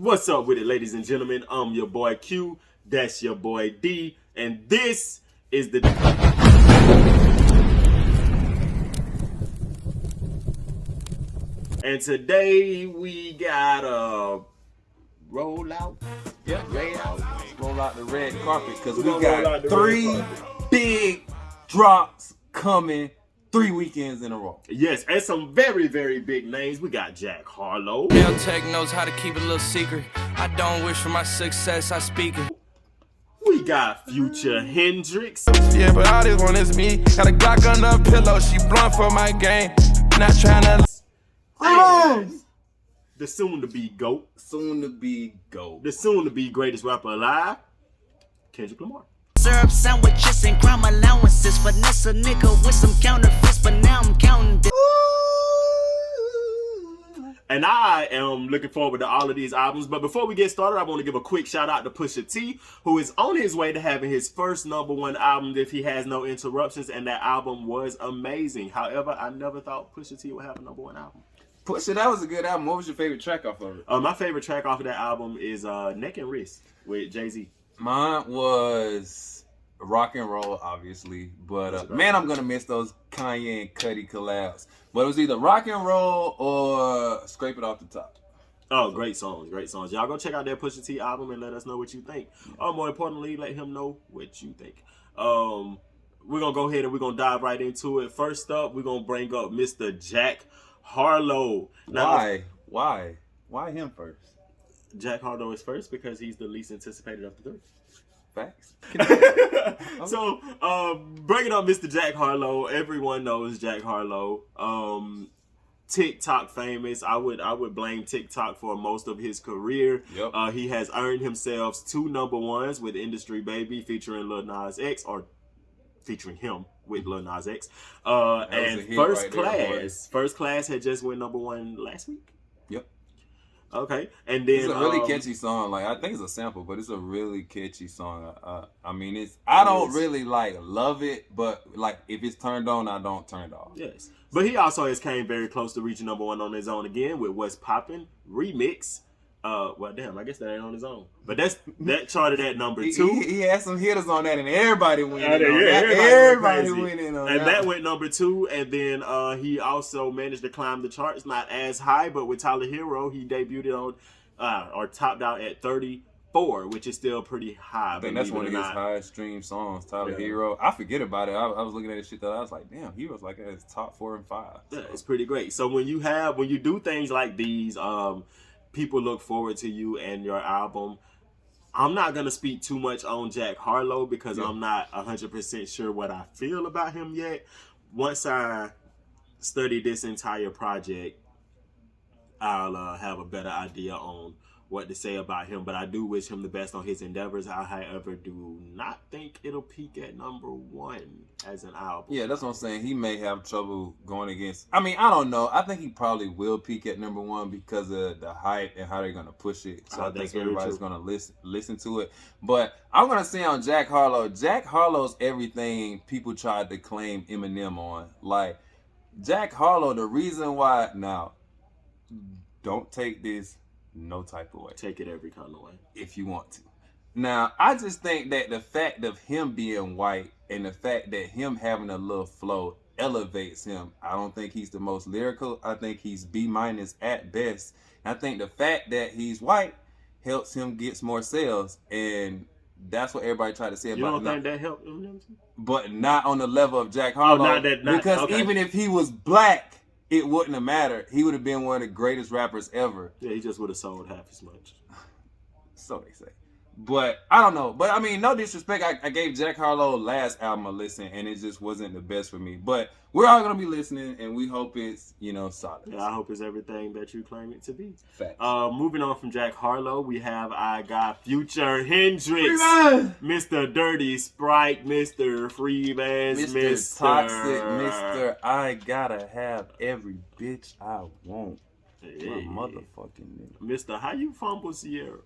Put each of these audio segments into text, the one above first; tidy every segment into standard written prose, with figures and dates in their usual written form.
What's up with it, ladies and gentlemen? I'm your boy Q, that's your boy D, and this is the... And today we got a rollout. Yeah, Layout. roll out the red carpet because we gonna roll out got the three red carpet. big drops coming 3 weekends in a row. Yes, and some very, very big names. We got Jack Harlow. Mel Tech knows how to keep it a little secret. I don't wish for my success, I speak it. We got Future Hendrix. Yeah, but all this one is me. Got a Glock under a pillow, she blunt for my game. Not trying to... And the soon-to-be GOAT. Soon to be gold. The soon-to-be greatest rapper alive, Kendrick Lamar. Syrup sandwiches and crime allowances. Finesse a nigga with some counterfeits, but now I'm counting this. And I am looking forward to all of these albums. But before we get started, I want to give a quick shout out to Pusha T, who is on his way to having his first #1 album if he has no interruptions. And that album was amazing. However, I never thought Pusha T would have a #1 album. Pusha, that was a good album. What was your favorite track off of it? My favorite track off of that album is Neck and Wrist with Jay-Z. Mine was Rock and Roll, obviously. But man, I'm gonna miss those Kanye and Cudi collabs. But it was either Rock and Roll or Scrape It Off the Top. Oh, great songs, great songs. Y'all go check out that Pusha T album and let us know what you think. Or more importantly, let him know what you think. We're going to go ahead and we're going to dive right into it. First up, we're going to bring up Mr. Jack Harlow. Now, Why him first? Jack Harlow is first because he's the least anticipated of the three. Facts. So, bringing up Mr. Jack Harlow, everyone knows Jack Harlow. TikTok famous. I would blame TikTok for most of his career. Yep. He has earned himself 2 #1s with Industry Baby featuring Lil Nas X, or featuring him with Lil Nas X. And First Class had just went #1 last week. Yep. Okay, and then It's a really catchy song. Like, I think it's a sample, but it's a really catchy song. I mean, I don't really love it, but like if it's turned on, I don't turn it off. Yes, but he also has came very close to reaching #1 on his own again with What's Poppin' remix. Well, damn, I guess that ain't on his own, but that charted at #2. He had some hitters on that, and everybody went in on Yeah, that. Everybody went in on that. And that went #2, and then he also managed to climb the charts, not as high, but with Tyler Hero, he debuted on or topped out at 34, which is still pretty high. I think that's one of his highest streamed songs, Tyler Hero. I forget about it. I was looking at this shit that I was like, damn, Hero's like at his top 4 and 5. So. Yeah, it's pretty great. So when you do things like these, people look forward to you and your album. I'm not going to speak too much on Jack Harlow because I'm not 100% sure what I feel about him yet. Once I study this entire project, I'll have a better idea on what to say about him. But I do wish him the best on his endeavors. I, however, do not think it'll peak at #1 as an album. Yeah, that's what I'm saying. He may have trouble going against. I mean, I don't know. I think he probably will peak at #1 because of the hype and how they're gonna push it. So I think everybody's gonna listen to it. But I'm gonna say on Jack Harlow. Jack Harlow's everything people tried to claim Eminem on. Like Jack Harlow, the reason why now, don't take this no type of way. Take it every kind of way. If you want to. Now, I just think that the fact of him being white and the fact that him having a little flow elevates him. I don't think he's the most lyrical. I think he's B- at best. I think the fact that he's white helps him get more sales, and that's what everybody tried to say about him. You don't think that helped him? But not on the level of Jack Harlow. Because even if he was black, it wouldn't have mattered. He would have been one of the greatest rappers ever. Yeah, he just would have sold half as much. So they say. But I don't know. But I mean, no disrespect. I gave Jack Harlow last album a listen, and it just wasn't the best for me. But we're all gonna be listening, and we hope it's solid. Yeah, I hope it's everything that you claim it to be. Facts. Moving on from Jack Harlow, we have Future Hendrix, Mr. Dirty Sprite, Mr. Freebase, Mr. Toxic, Mr. I gotta have every bitch I want. Hey. My motherfucking nigga. Mr. How you fumble Sierra?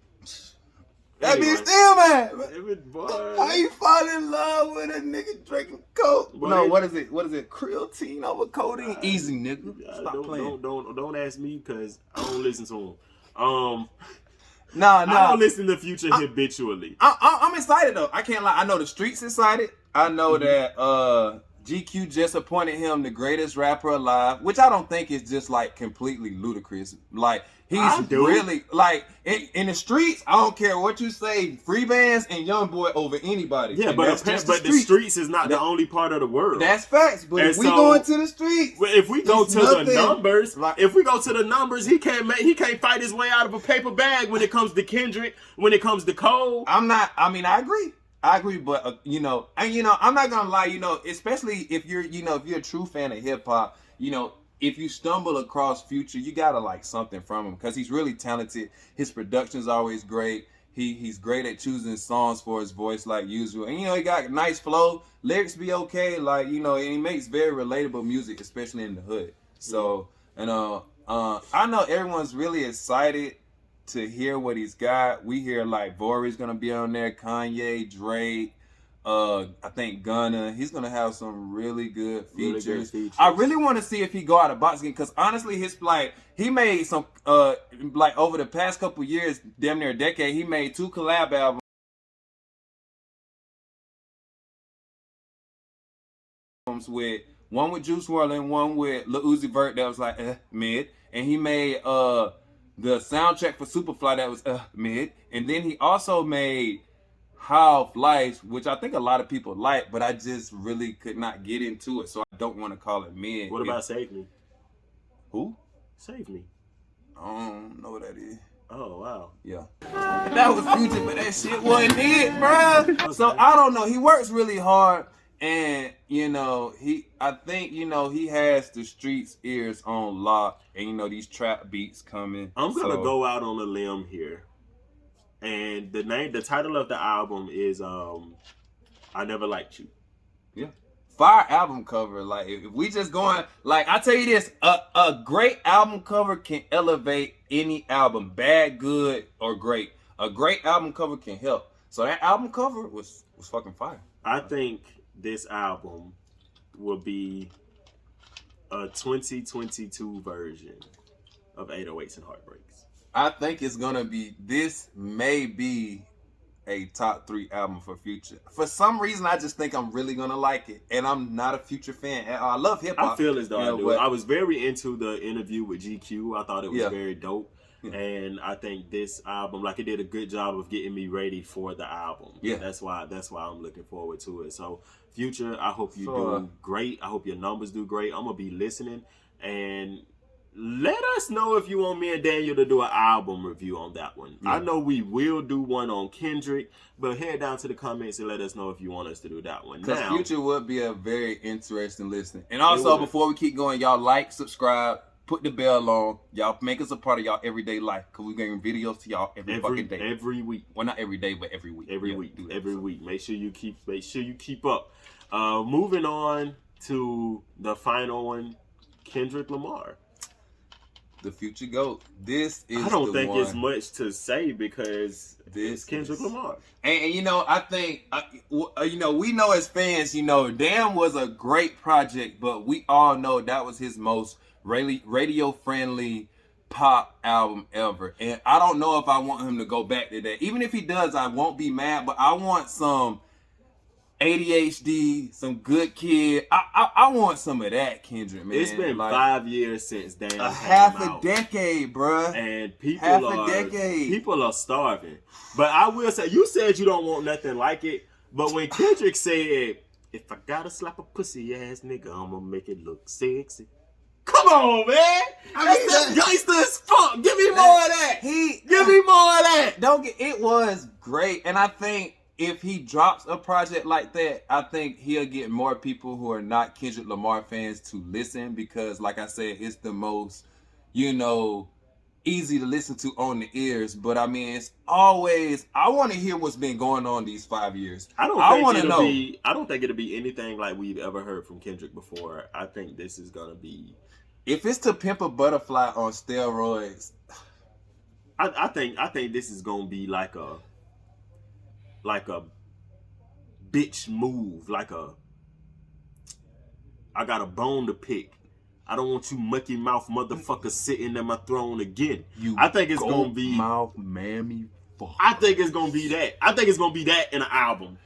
That bitch still mad. Boy. How you fall in love with a nigga drinking coke? Boy, no, what is it? What is it? Creatine over codeine? Easy, nigga. Stop playing. Don't ask me because I don't listen to him. Nah. I don't listen to Future habitually. I'm excited though. I can't lie. I know the streets excited. I know that GQ just appointed him the greatest rapper alive, which I don't think is just like completely ludicrous. Like he's really like in the streets. I don't care what you say. Free bands and Young Boy over anybody. Yeah, and but the streets is not the only part of the world. That's facts. But and if we go into the streets, if we go to the numbers, he can't fight his way out of a paper bag when it comes to Kendrick. When it comes to Cole, I agree, but I'm not gonna lie, especially if you're a true fan of hip hop, if you stumble across Future, you gotta like something from him because he's really talented. His production's always great. He's great at choosing songs for his voice like usual, and he got nice flow. Lyrics be okay, like and he makes very relatable music, especially in the hood. So I know everyone's really excited to hear what he's got. We hear like Vori's gonna be on there, Kanye, Drake, I think Gunna. He's gonna have some really good features. I really want to see if he go out of box again, because honestly, he made some over the past couple years, damn near a decade, he made 2 collab albums with one with Juice WRLD and one with Lil Uzi Vert that was like mid, and he made the soundtrack for Superfly that was mid, and then he also made High Off Life, which I think a lot of people like, but I just really could not get into it, so I don't want to call it mid. What about Save Me? Who? Save Me. I don't know what that is. Oh wow. Yeah. That was Future, but that shit wasn't it, bruh. So I don't know. He works really hard, and I think he has the streets ears on lock, and these trap beats coming. I'm gonna go out on a limb here, and the title of the album is I Never Liked You. Yeah. Fire album cover. Like if we just going, like I tell you this, a great album cover can elevate any album, bad, good, or great. A great album cover can help. So that album cover was fucking fire. I think this album will be a 2022 version of 808s and Heartbreaks. I think it's gonna be. This may be a top 3 album for Future. For some reason, I just think I'm really gonna like it, and I'm not a Future fan. I love hip hop. I feel as though I do. I was very into the interview with GQ. I thought it was very dope. Yeah. And I think this album, like, it did a good job of getting me ready for the album. Yeah, that's why I'm looking forward to it. So, Future, I hope you do great. I hope your numbers do great. I'm gonna be listening, and let us know if you want me and Daniel to do an album review on that one. Yeah. I know we will do one on Kendrick, but head down to the comments and let us know if you want us to do that one. Because Future would be a very interesting listening. And also, before we keep going, y'all like, subscribe, put the bell on. Y'all make us a part of y'all everyday life, because we're getting videos to y'all every fucking day. Every week. Well, not every day, but every week. Every week. Make sure you keep up. Moving on to the final one, Kendrick Lamar. The Future GOAT. This is. I don't think it's much to say because it's Kendrick Lamar. And I think we know as fans, Damn was a great project, but we all know that was his most radio friendly pop album ever. And I don't know if I want him to go back to that. Even if he does, I won't be mad. But I want some ADHD, some Good Kid. I want some of that, Kendrick, man. It's been 5 years since Damn. Half a decade, bruh. And people are starving. But I will say, you said you don't want nothing like it. But when Kendrick said, "If I gotta slap a pussy ass nigga, I'ma make it look sexy." Come on, man. That's gangster as fuck. Give me more of that. Give me more of that. It was great. And I think if he drops a project like that, I think he'll get more people who are not Kendrick Lamar fans to listen, because like I said, it's the most, easy to listen to on the ears. But I mean, it's always, I want to hear what's been going on these 5 years. I don't think it'll be anything like we've ever heard from Kendrick before. I think this is gonna be, if it's To Pimp a Butterfly on steroids, I think this is gonna be like a bitch move, I got a bone to pick I don't want you mucky mouth motherfuckers sitting at my throne again. You I think it's gonna be mouth mammy fuck. I think it's gonna be that. I think it's gonna be that in an album.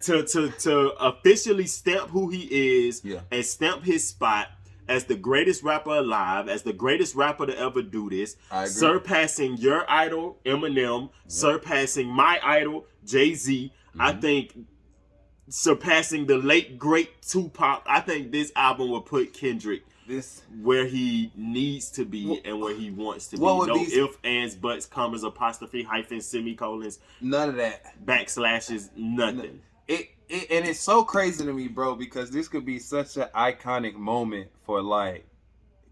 To officially stamp who he is and stamp his spot as the greatest rapper alive, as the greatest rapper to ever do this, surpassing your idol, Eminem, surpassing my idol, Jay-Z. I think surpassing the late, great Tupac. I think this album will put Kendrick where he needs to be and where he wants to be. No ifs, ands, buts, commas, apostrophe, hyphens, semicolons. None of that. Backslashes, nothing. And it's so crazy to me, bro, because this could be such an iconic moment for like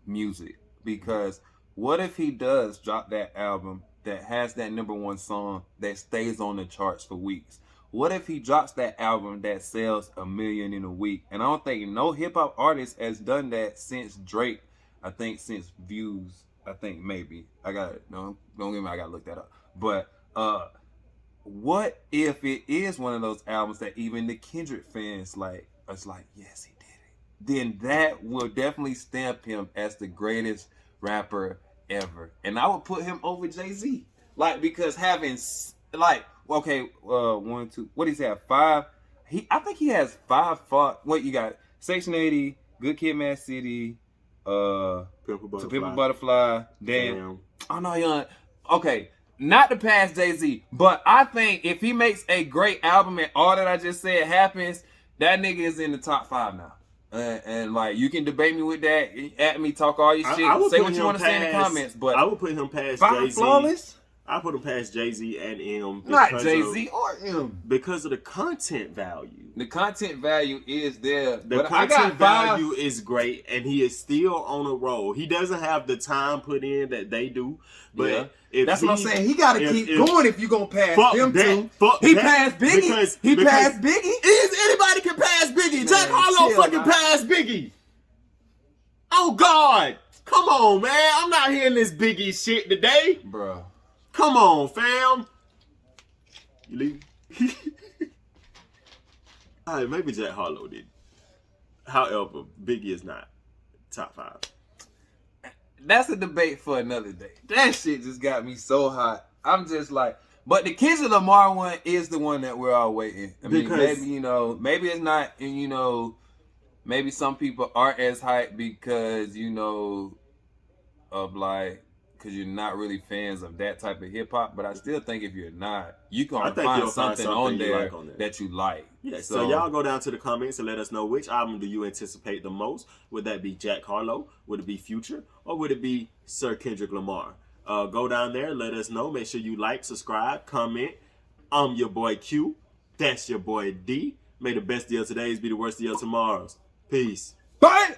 music. Because what if he does drop that album that has that #1 song that stays on the charts for weeks? What if he drops that album that sells 1 million in a week? And I don't think no hip hop artist has done that since Drake. I think since Views. I think maybe. Don't get me, I gotta look that up. But what if it is one of those albums that even the Kendrick fans like, it's like, yes, he did it. Then that will definitely stamp him as the greatest rapper ever. And I would put him over Jay-Z. Like, because having, like, okay, 1, 2, what does he have? 5? I think he has 5. What you got? Section 80, Good Kid, Mad City, Pimp Butterfly, Damn. Oh no, young. Okay. Not to pass Jay-Z, but I think if he makes a great album and all that I just said happens, that nigga is in the top 5 now. And like, you can debate me with that, at me, talk all your shit, say what you want to say in the comments, but I would put him past 5 Jay-Z. Flawless? I put him past Jay-Z and M. Not Jay-Z or M. Because of the content value. The content value is there. The content value is great, and he is still on a roll. He doesn't have the time put in that they do. But that's what I'm saying. He got to keep going if you're going to pass him too. He passed Biggie. He passed Biggie. Anybody can pass Biggie. Jack Harlow fucking passed Biggie. Oh, God. Come on, man. I'm not hearing this Biggie shit today. Bro. Come on, fam. You leave? All right, maybe Jack Harlow did. However, Biggie is not top 5. That's a debate for another day. That shit just got me so hot. I'm just like, but the Kendrick Lamar one is the one that we're all waiting. I mean, maybe, maybe it's not, and maybe some people aren't as hyped because, of like, because you're not really fans of that type of hip hop. But I still think if you're not, you can find something on there that you like. Yeah, so y'all go down to the comments and let us know which album do you anticipate the most. Would that be Jack Harlow? Would it be Future? Or would it be Sir Kendrick Lamar? Go down there, let us know. Make sure you like, subscribe, comment. I'm your boy Q. That's your boy D. May the best deal todays be the worst deal tomorrow's. Peace. Bye!